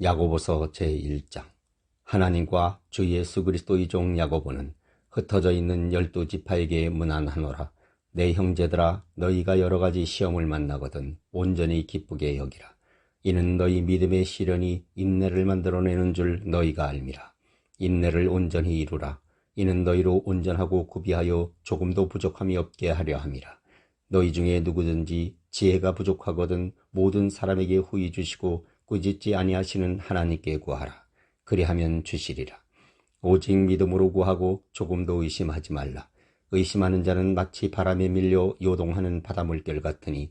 야고보서 제1장. 하나님과 주 예수 그리스도의 종 야고보는 흩어져 있는 12지파에게 문안하노라. 내 형제들아, 너희가 여러가지 시험을 만나거든 온전히 기쁘게 여기라. 이는 너희 믿음의 시련이 인내를 만들어내는 줄 너희가 알미라. 인내를 온전히 이루라. 이는 너희로 온전하고 구비하여 조금도 부족함이 없게 하려 함이라. 너희 중에 누구든지 지혜가 부족하거든 모든 사람에게 후히 주시고 꾸짖지 아니하시는 하나님께 구하라. 그리하면 주시리라. 오직 믿음으로 구하고 조금도 의심하지 말라. 의심하는 자는 마치 바람에 밀려 요동하는 바닷물결 같으니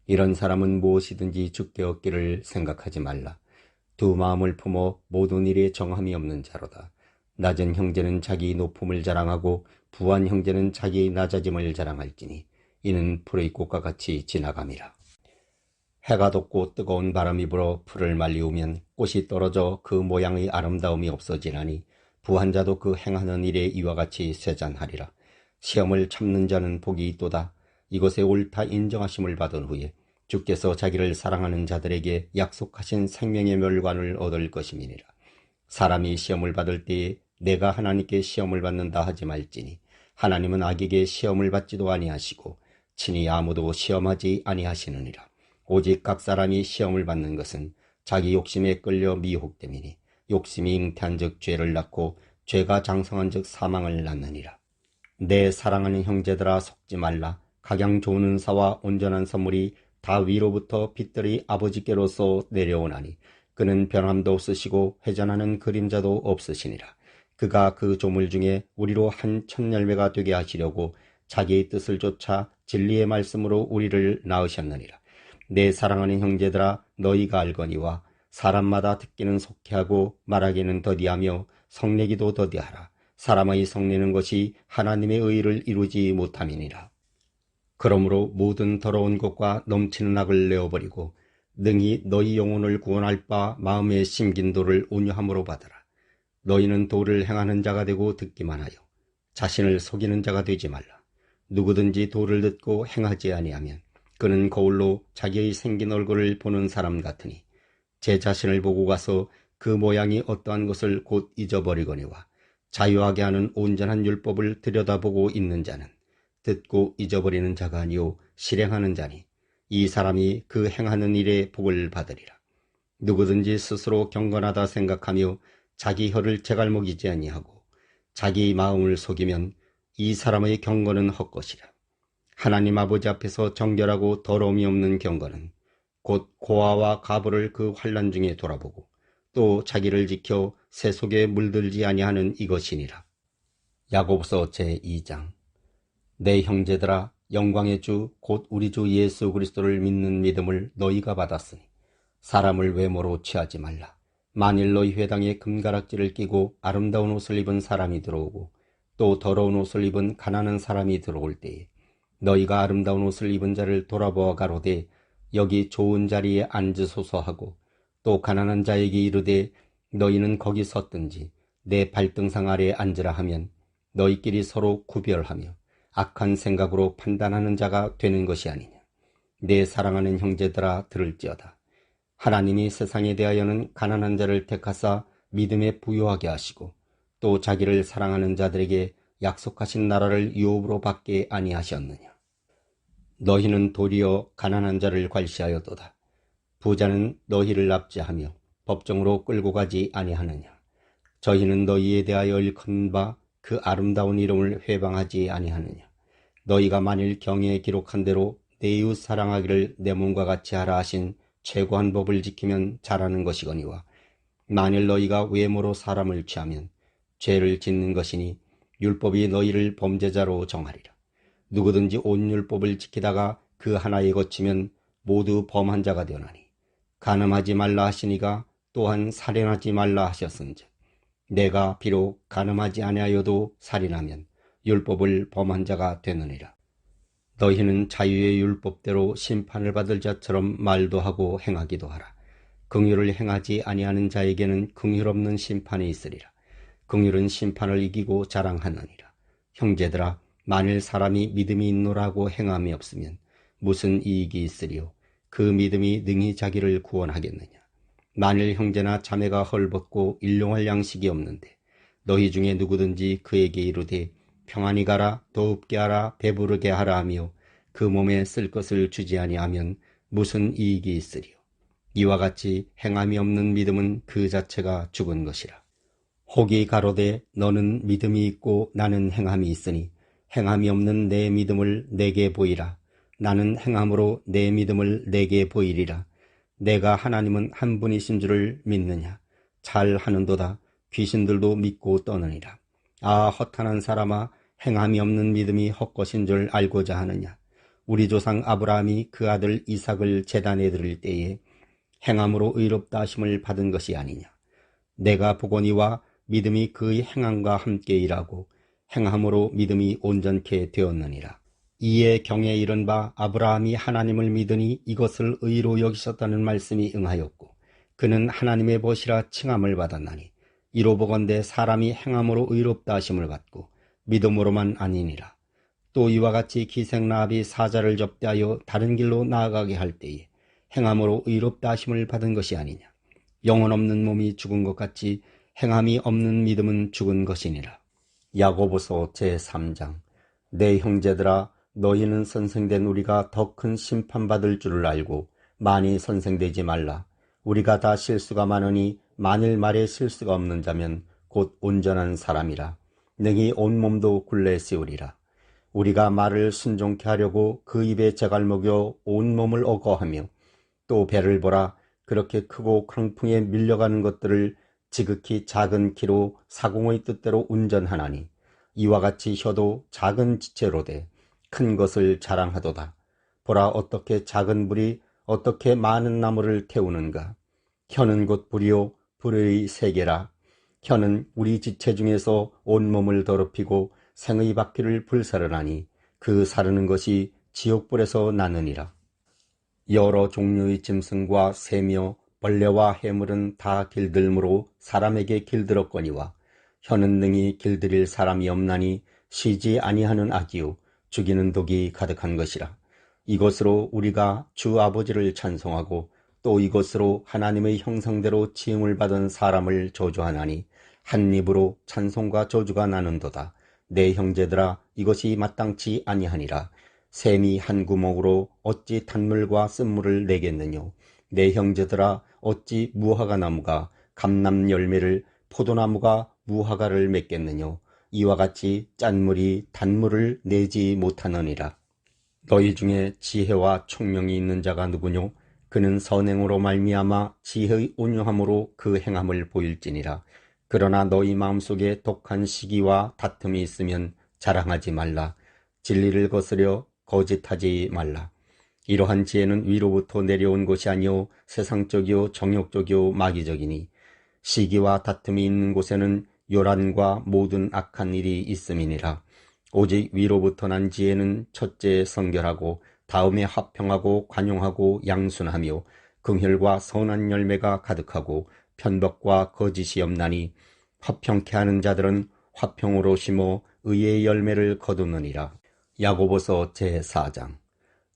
이런 사람은 무엇이든지 죽게 얻기를 생각하지 말라. 두 마음을 품어 모든 일에 정함이 없는 자로다. 낮은 형제는 자기 높음을 자랑하고 부한 형제는 자기 낮아짐을 자랑할지니 이는 풀의 꽃과 같이 지나감이라. 해가 돋고 뜨거운 바람이 불어 풀을 말리우면 꽃이 떨어져 그 모양의 아름다움이 없어지나니 부한 자도 그 행하는 일에 이와 같이 쇠잔하리라. 시험을 참는 자는 복이 있도다. 이것에 옳다 인정하심을 받은 후에 주께서 자기를 사랑하는 자들에게 약속하신 생명의 멸관을 얻을 것임이니라. 사람이 시험을 받을 때에 내가 하나님께 시험을 받는다 하지 말지니 하나님은 악에게 시험을 받지도 아니하시고 친히 아무도 시험하지 아니하시느니라. 오직 각 사람이 시험을 받는 것은 자기 욕심에 끌려 미혹됨이니 욕심이 잉태한 즉 죄를 낳고 죄가 장성한 즉 사망을 낳느니라. 내 사랑하는 형제들아, 속지 말라. 각양 좋은 은사와 온전한 선물이 다 위로부터 빛들이 아버지께로서 내려오나니 그는 변함도 없으시고 회전하는 그림자도 없으시니라. 그가 그 조물 중에 우리로 한 첫 열매가 되게 하시려고 자기의 뜻을 쫓아 진리의 말씀으로 우리를 낳으셨느니라. 내 사랑하는 형제들아, 너희가 알거니와 사람마다 듣기는 속히하고 말하기는 더디하며 성내기도 더디하라. 사람의 성내는 것이 하나님의 의를 이루지 못함이니라. 그러므로 모든 더러운 것과 넘치는 악을 내어버리고 능히 너희 영혼을 구원할 바 마음에 심긴 도를 온유함으로 받으라. 너희는 도를 행하는 자가 되고 듣기만 하여 자신을 속이는 자가 되지 말라. 누구든지 도를 듣고 행하지 아니하면 그는 거울로 자기의 생긴 얼굴을 보는 사람 같으니 제 자신을 보고 가서 그 모양이 어떠한 것을 곧 잊어버리거니와 자유하게 하는 온전한 율법을 들여다보고 있는 자는 듣고 잊어버리는 자가 아니요 실행하는 자니 이 사람이 그 행하는 일에 복을 받으리라. 누구든지 스스로 경건하다 생각하며 자기 혀를 제갈먹이지 아니하고 자기 마음을 속이면 이 사람의 경건은 헛것이라. 하나님 아버지 앞에서 정결하고 더러움이 없는 경건은 곧 고아와 가부를 그 환난 중에 돌아보고 또 자기를 지켜 새 속에 물들지 아니하는 이것이니라. 야고보서 제2장. 내 형제들아, 영광의 주 곧 우리 주 예수 그리스도를 믿는 믿음을 너희가 받았으니 사람을 외모로 취하지 말라. 만일 너희 회당에 금가락지를 끼고 아름다운 옷을 입은 사람이 들어오고 또 더러운 옷을 입은 가난한 사람이 들어올 때에 너희가 아름다운 옷을 입은 자를 돌아보아 가로되 여기 좋은 자리에 앉으소서 하고 또 가난한 자에게 이르되 너희는 거기 섰든지 내 발등상 아래에 앉으라 하면 너희끼리 서로 구별하며 악한 생각으로 판단하는 자가 되는 것이 아니냐. 내 사랑하는 형제들아, 들을지어다. 하나님이 세상에 대하여는 가난한 자를 택하사 믿음에 부요하게 하시고 또 자기를 사랑하는 자들에게 약속하신 나라를 유업으로 받게 아니하셨느냐. 너희는 도리어 가난한 자를 괄시하였도다. 부자는 너희를 납치하며 법정으로 끌고 가지 아니하느냐. 저희는 너희에 대하여 일컫는 바 그 아름다운 이름을 회방하지 아니하느냐. 너희가 만일 경에 기록한 대로 내 이웃 사랑하기를 내 몸과 같이 하라 하신 최고한 법을 지키면 잘하는 것이거니와 만일 너희가 외모로 사람을 취하면 죄를 짓는 것이니 율법이 너희를 범죄자로 정하리라. 누구든지 온 율법을 지키다가 그 하나에 거치면 모두 범한 자가 되나니 간음하지 말라 하시니가 또한 살인하지 말라 하셨은즉 내가 비록 간음하지 아니하여도 살인하면 율법을 범한 자가 되느니라. 너희는 자유의 율법대로 심판을 받을 자처럼 말도 하고 행하기도 하라. 긍휼을 행하지 아니하는 자에게는 긍휼 없는 심판이 있으리라. 긍휼은 심판을 이기고 자랑하느니라. 형제들아, 만일 사람이 믿음이 있노라고 행함이 없으면 무슨 이익이 있으리요? 그 믿음이 능히 자기를 구원하겠느냐. 만일 형제나 자매가 헐벗고 일용할 양식이 없는데 너희 중에 누구든지 그에게 이르되 평안히 가라, 더웁게 하라, 배부르게 하라 하며 그 몸에 쓸 것을 주지 아니하면 무슨 이익이 있으리요. 이와 같이 행함이 없는 믿음은 그 자체가 죽은 것이라. 혹이 가로되 너는 믿음이 있고 나는 행함이 있으니 행함이 없는 내 믿음을 내게 보이라. 나는 행함으로 내 믿음을 내게 보이리라. 내가 하나님은 한 분이신 줄을 믿느냐? 잘 하는도다. 귀신들도 믿고 떠느니라. 아, 허탄한 사람아, 행함이 없는 믿음이 헛것인 줄 알고자 하느냐? 우리 조상 아브라함이 그 아들 이삭을 제단에 드릴 때에 행함으로 의롭다 하심을 받은 것이 아니냐? 내가 보거니와 믿음이 그의 행함과 함께 일하고 행함으로 믿음이 온전케 되었느니라. 이에 경에 이른 바 아브라함이 하나님을 믿으니 이것을 의로 여기셨다는 말씀이 응하였고 그는 하나님의 벗이라 칭함을 받았나니 이로 보건대 사람이 행함으로 의롭다 하심을 받고 믿음으로만 아니니라. 또 이와 같이 기생라합이 사자를 접대하여 다른 길로 나아가게 할 때에 행함으로 의롭다 하심을 받은 것이 아니냐. 영혼 없는 몸이 죽은 것 같이 행함이 없는 믿음은 죽은 것이니라. 야고보서 제3장. 내 형제들아, 너희는 선생된 우리가 더 큰 심판받을 줄을 알고 많이 선생되지 말라. 우리가 다 실수가 많으니 만일 말에 실수가 없는 자면 곧 온전한 사람이라. 능히 온몸도 굴레 씌우리라. 우리가 말을 순종케 하려고 그 입에 재갈 먹여 온몸을 억어하며 또 배를 보라. 그렇게 크고 강풍에 밀려가는 것들을 지극히 작은 키로 사공의 뜻대로 운전하나니 이와 같이 혀도 작은 지체로 돼 큰 것을 자랑하도다. 보라, 어떻게 작은 불이 어떻게 많은 나무를 태우는가. 혀는 곧 불이요 불의 세계라. 혀는 우리 지체 중에서 온몸을 더럽히고 생의 바퀴를 불사르나니 그 사르는 것이 지옥불에서 나느니라. 여러 종류의 짐승과 새며 벌레와 해물은 다 길들므로 사람에게 길들었거니와 혀는 능히 길들일 사람이 없나니 쉬지 아니하는 악이요 죽이는 독이 가득한 것이라. 이것으로 우리가 주 아버지를 찬송하고 또 이것으로 하나님의 형상대로 지음을 받은 사람을 저주하나니 한 입으로 찬송과 저주가 나는도다. 내 형제들아, 이것이 마땅치 아니하니라. 샘이 한 구멍으로 어찌 단물과 쓴물을 내겠느뇨. 내 형제들아, 어찌 무화과 나무가 감람 열매를 포도나무가 무화과를 맺겠느뇨. 이와 같이 짠물이 단물을 내지 못하느니라. 너희 중에 지혜와 총명이 있는 자가 누구뇨? 그는 선행으로 말미암아 지혜의 온유함으로 그 행함을 보일지니라. 그러나 너희 마음속에 독한 시기와 다툼이 있으면 자랑하지 말라. 진리를 거스려 거짓하지 말라. 이러한 지혜는 위로부터 내려온 것이 아니요 세상적이요 정욕적이요 마귀적이니 시기와 다툼이 있는 곳에는 요란과 모든 악한 일이 있음이니라. 오직 위로부터 난 지혜는 첫째 성결하고 다음에 화평하고 관용하고 양순하며 긍휼과 선한 열매가 가득하고 편법과 거짓이 없나니 화평케 하는 자들은 화평으로 심어 의의 열매를 거두느니라. 야고보서 제4장.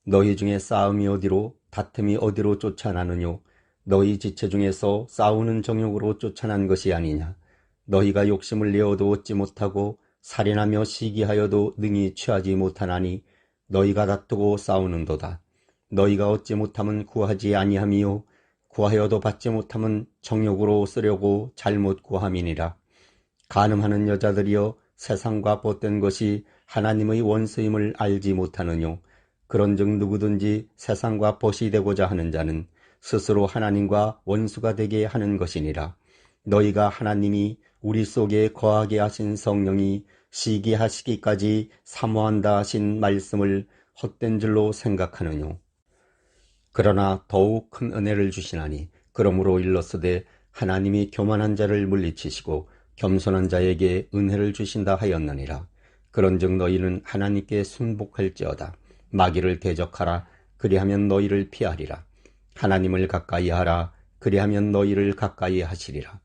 너희 중에 싸움이 어디로 다툼이 어디로 쫓아나느뇨. 너희 지체 중에서 싸우는 정욕으로 쫓아난 것이 아니냐. 너희가 욕심을 내어도 얻지 못하고 살인하며 시기하여도 능히 취하지 못하나니 너희가 다투고 싸우는도다. 너희가 얻지 못하면 구하지 아니함이요 구하여도 받지 못하면 정욕으로 쓰려고 잘못 구함이니라. 간음하는 여자들이여, 세상과 벗된 것이 하나님의 원수임을 알지 못하느뇨. 그런즉 누구든지 세상과 벗이 되고자 하는 자는 스스로 하나님과 원수가 되게 하는 것이니라. 너희가 하나님이 우리 속에 거하게 하신 성령이 시기하시기까지 사모한다 하신 말씀을 헛된 줄로 생각하느뇨. 그러나 더욱 큰 은혜를 주시나니 그러므로 일렀으되 하나님이 교만한 자를 물리치시고 겸손한 자에게 은혜를 주신다 하였느니라. 그런즉 너희는 하나님께 순복할지어다. 마귀를 대적하라. 그리하면 너희를 피하리라. 하나님을 가까이 하라. 그리하면 너희를 가까이 하시리라.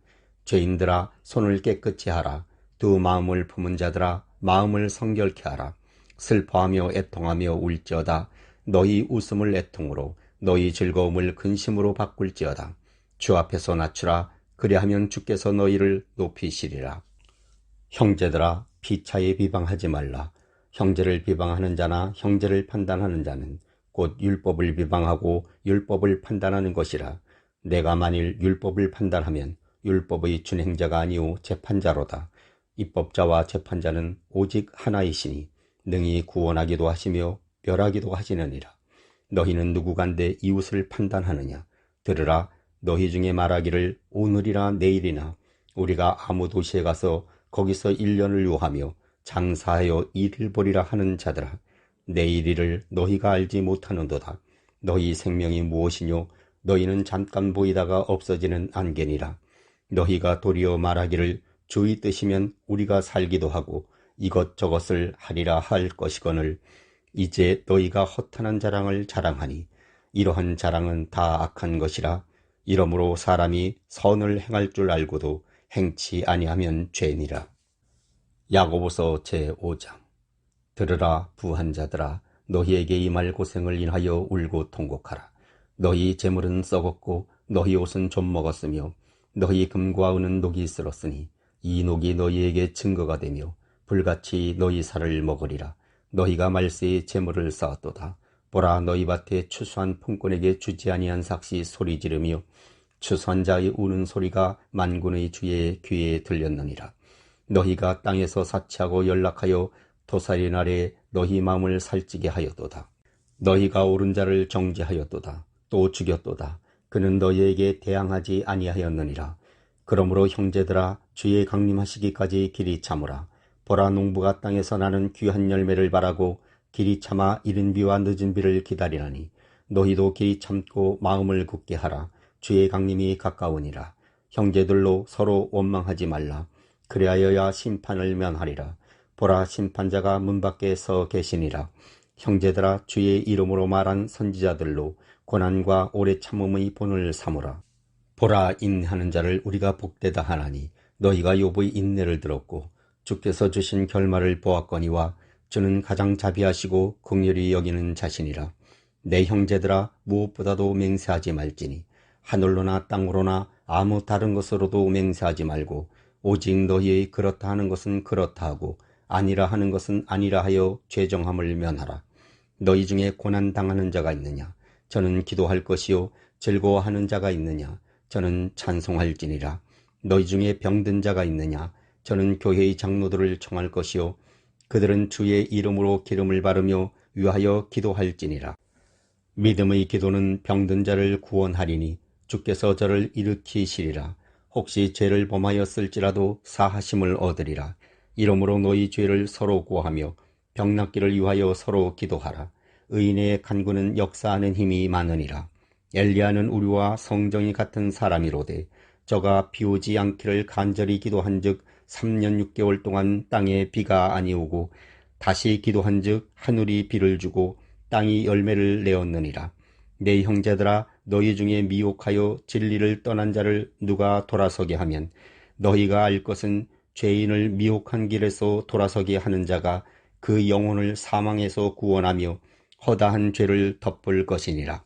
죄인들아, 손을 깨끗이 하라. 두 마음을 품은 자들아, 마음을 성결케 하라. 슬퍼하며 애통하며 울지어다. 너희 웃음을 애통으로, 너희 즐거움을 근심으로 바꿀지어다. 주 앞에서 낮추라. 그리하면 주께서 너희를 높이시리라. 형제들아, 피차에 비방하지 말라. 형제를 비방하는 자나 형제를 판단하는 자는 곧 율법을 비방하고 율법을 판단하는 것이라. 내가 만일 율법을 판단하면 율법의 준행자가 아니오 재판자로다. 입법자와 재판자는 오직 하나이시니 능히 구원하기도 하시며 멸하기도 하시느니라. 너희는 누구간데 이웃을 판단하느냐? 들으라. 너희 중에 말하기를 오늘이나 내일이나 우리가 아무 도시에 가서 거기서 1년을 요하며 장사하여 일을 보리라 하는 자들아, 내일 일을 너희가 알지 못하는도다. 너희 생명이 무엇이뇨? 너희는 잠깐 보이다가 없어지는 안개니라. 너희가 도리어 말하기를 주의 뜻이면 우리가 살기도 하고 이것저것을 하리라 할 것이거늘 이제 너희가 허탄한 자랑을 자랑하니 이러한 자랑은 다 악한 것이라. 이러므로 사람이 선을 행할 줄 알고도 행치 아니하면 죄니라. 야고보서 제5장. 들으라 부한 자들아, 너희에게 임할 고생을 인하여 울고 통곡하라. 너희 재물은 썩었고 너희 옷은 좀 먹었으며 너희 금과 은은 녹이 쓸었으니 이 녹이 너희에게 증거가 되며 불같이 너희 살을 먹으리라. 너희가 말세에 재물을 쌓았도다. 보라, 너희 밭에 추수한 품꾼에게 주지 아니한 삭시 소리 지르며 추수한 자의 우는 소리가 만군의 주의 귀에 들렸느니라. 너희가 땅에서 사치하고 연락하여 도살이 날에 너희 마음을 살찌게 하였도다. 너희가 옳은 자를 정죄하였도다. 또 죽였도다. 그는 너희에게 대항하지 아니하였느니라. 그러므로 형제들아, 주의 강림하시기까지 길이 참으라. 보라, 농부가 땅에서 나는 귀한 열매를 바라고 길이 참아 이른 비와 늦은 비를 기다리나니 너희도 길이 참고 마음을 굳게 하라. 주의 강림이 가까우니라. 형제들로 서로 원망하지 말라. 그리하여야 심판을 면하리라. 보라, 심판자가 문 밖에 서 계시니라. 형제들아, 주의 이름으로 말한 선지자들로 고난과 오래 참음의 본을 삼으라. 보라, 인내하는 자를 우리가 복되다 하나니 너희가 욥의 인내를 들었고 주께서 주신 결말을 보았거니와 주는 가장 자비하시고 긍휼히 여기는 자신이라. 내 형제들아, 무엇보다도 맹세하지 말지니 하늘로나 땅으로나 아무 다른 것으로도 맹세하지 말고 오직 너희의 그렇다 하는 것은 그렇다 하고 아니라 하는 것은 아니라 하여 죄정함을 면하라. 너희 중에 고난 당하는 자가 있느냐? 저는 기도할 것이요. 즐거워하는 자가 있느냐? 저는 찬송할지니라. 너희 중에 병든 자가 있느냐? 저는 교회의 장로들을 청할 것이요. 그들은 주의 이름으로 기름을 바르며 위하여 기도할지니라. 믿음의 기도는 병든 자를 구원하리니 주께서 저를 일으키시리라. 혹시 죄를 범하였을지라도 사하심을 얻으리라. 이러므로 너희 죄를 서로 고하며 병낫기를 위하여 서로 기도하라. 의인의 간구는 역사하는 힘이 많으니라. 엘리야는 우리와 성정이 같은 사람이로되 저가 비오지 않기를 간절히 기도한즉 3년 6개월 동안 땅에 비가 아니오고 다시 기도한즉 하늘이 비를 주고 땅이 열매를 내었느니라. 내 형제들아, 너희 중에 미혹하여 진리를 떠난 자를 누가 돌아서게 하면 너희가 알 것은 죄인을 미혹한 길에서 돌아서게 하는 자가 그 영혼을 사망에서 구원하며 허다한 죄를 덮을 것이니라.